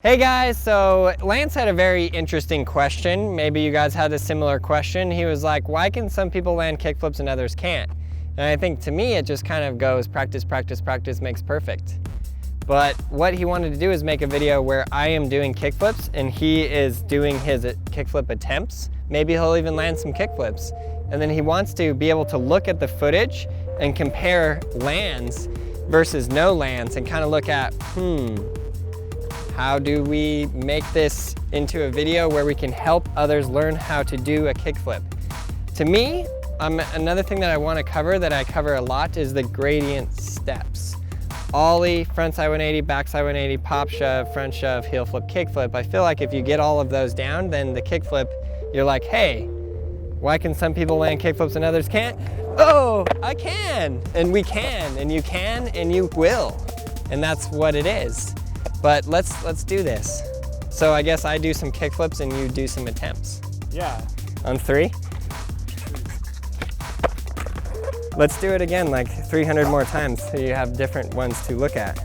Hey guys, so Lance had a very interesting question. Maybe you guys had a similar question. He was like, why can some people land kickflips and others can't? And I think to me, it just kind of goes practice, practice, practice makes perfect. But what he wanted to do is make a video where I am doing kickflips and he is doing his kickflip attempts. Maybe he'll even land some kickflips. And then he wants to be able to look at the footage and compare lands versus no lands and kind of look at, how do we make this into a video where we can help others learn how to do a kickflip? To me, another thing that I want to cover that I cover a lot is the gradient steps. Ollie, front side 180, back side 180, pop shove, front shove, heel flip, kickflip. I feel like if you get all of those down, then the kickflip, you're like, hey, why can some people land kickflips and others can't? Oh, I can, and we can, and you will. And that's what it is. But let's do this. So I guess I do some kickflips and you do some attempts. Yeah. On 3? Let's do it again like 300 more times so you have different ones to look at.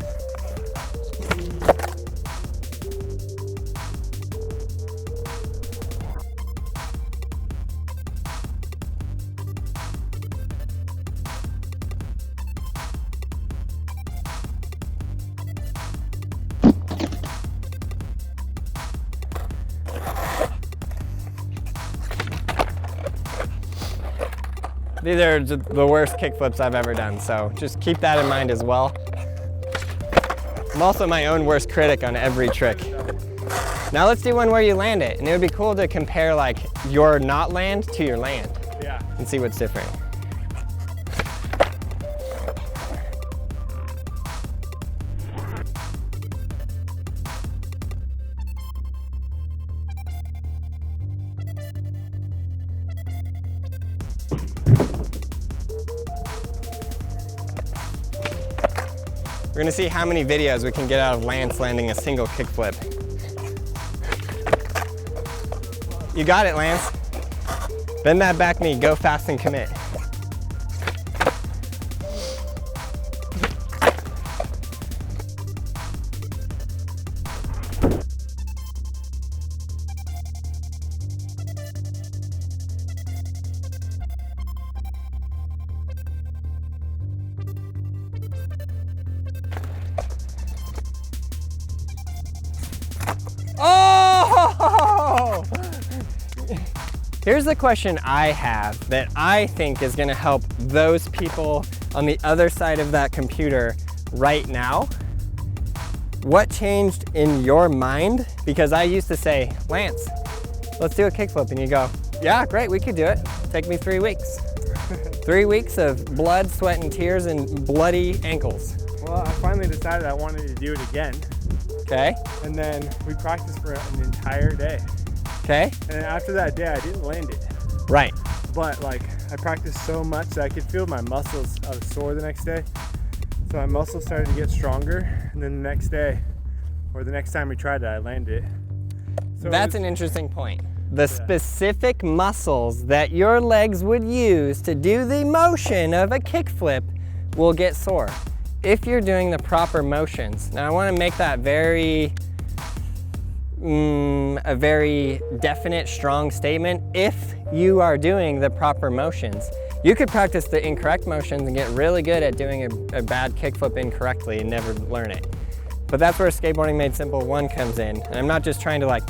These are the worst kickflips I've ever done, so just keep that in mind as well. I'm also my own worst critic on every trick. Now let's do one where you land it, and it would be cool to compare like your not land to your land. Yeah. And see what's different. We're gonna see how many videos we can get out of Lance landing a single kickflip. You got it, Lance. Bend that back knee, go fast and commit. Oh! Here's the question I have that I think is gonna help those people on the other side of that computer right now. What changed in your mind? Because I used to say, Lance, let's do a kickflip. And you go, yeah, great, we could do it. Take me 3 weeks. 3 weeks of blood, sweat, and tears and bloody ankles. Well, I finally decided I wanted to do it again. Okay. And then we practiced for an entire day. Okay. And then after that day, I didn't land it. Right. But like, I practiced so much that I could feel my muscles. I was sore the next day. So my muscles started to get stronger. And then the next day, or the next time we tried it, I landed it. So that's an interesting point. The specific muscles that your legs would use to do the motion of a kickflip will get sore if you're doing the proper motions. Now I want to make that a very definite, strong statement. If you are doing the proper motions, you could practice the incorrect motions and get really good at doing a bad kickflip incorrectly and never learn it. But that's where Skateboarding Made Simple 1 comes in. And I'm not just trying to like,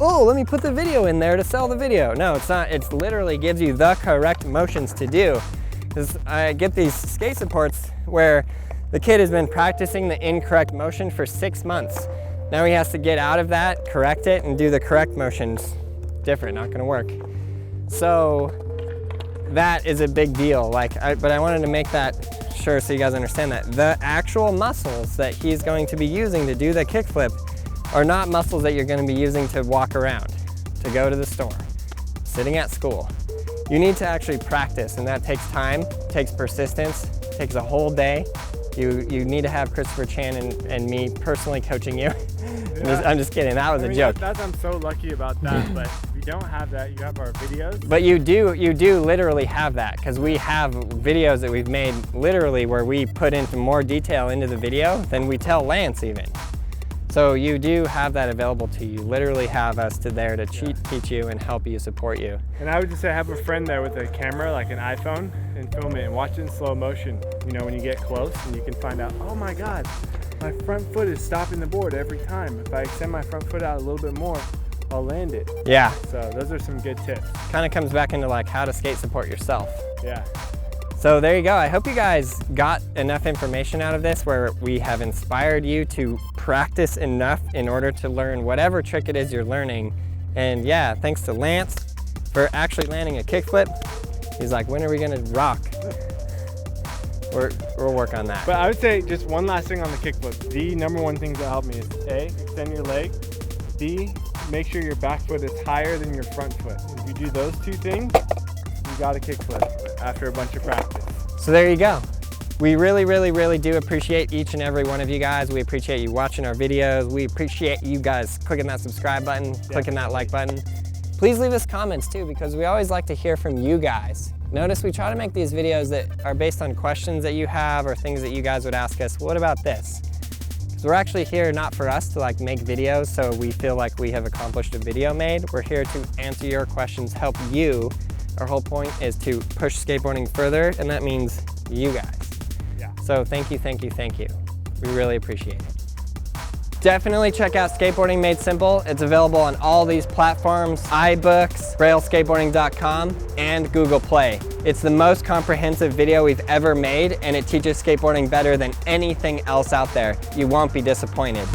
oh, let me put the video in there to sell the video. No, it's not. It literally gives you the correct motions to do. Because I get these skate supports where the kid has been practicing the incorrect motion for 6 months. Now he has to get out of that, correct it, and do the correct motions. Different, not gonna work. So that is a big deal. But I wanted to make that sure so you guys understand that. The actual muscles that he's going to be using to do the kickflip are not muscles that you're gonna be using to walk around, to go to the store, sitting at school. You need to actually practice, and that takes time, takes persistence, takes a whole day. You need to have Christopher Chan and me personally coaching you. Yeah. I'm just kidding, that was a joke. I'm so lucky about that, but if you don't have that, you have our videos. But you do literally have that, because we have videos that we've made literally where we put into more detail into the video than we tell Lance even. So you do have that available to you. You literally have us there to teach you and help you, support you. And I would just say have a friend there with a camera, like an iPhone, and film it and watch it in slow motion. You know, when you get close and you can find out, oh my God, my front foot is stopping the board every time. If I extend my front foot out a little bit more, I'll land it. Yeah. So those are some good tips. Kind of comes back into like how to skate support yourself. Yeah. So there you go. I hope you guys got enough information out of this where we have inspired you to practice enough in order to learn whatever trick it is you're learning. And yeah, thanks to Lance for actually landing a kickflip. He's like, when are we gonna rock? We'll work on that. But I would say just one last thing on the kickflip. The number one things that help me is A, extend your leg. B, make sure your back foot is higher than your front foot. If you do those two things, you got a kickflip after a bunch of practice. So there you go. We really, really, really do appreciate each and every one of you guys. We appreciate you watching our videos. We appreciate you guys clicking that subscribe button, clicking that like button. Please leave us comments too, because we always like to hear from you guys. Notice we try to make these videos that are based on questions that you have or things that you guys would ask us. What about this? Because we're actually here not for us to like make videos so we feel like we have accomplished a video made. We're here to answer your questions, help you. Our whole point is to push skateboarding further, and that means you guys. Yeah. So thank you, thank you, thank you. We really appreciate it. Definitely check out Skateboarding Made Simple. It's available on all these platforms, iBooks, brailleskateboarding.com, and Google Play. It's the most comprehensive video we've ever made, and it teaches skateboarding better than anything else out there. You won't be disappointed.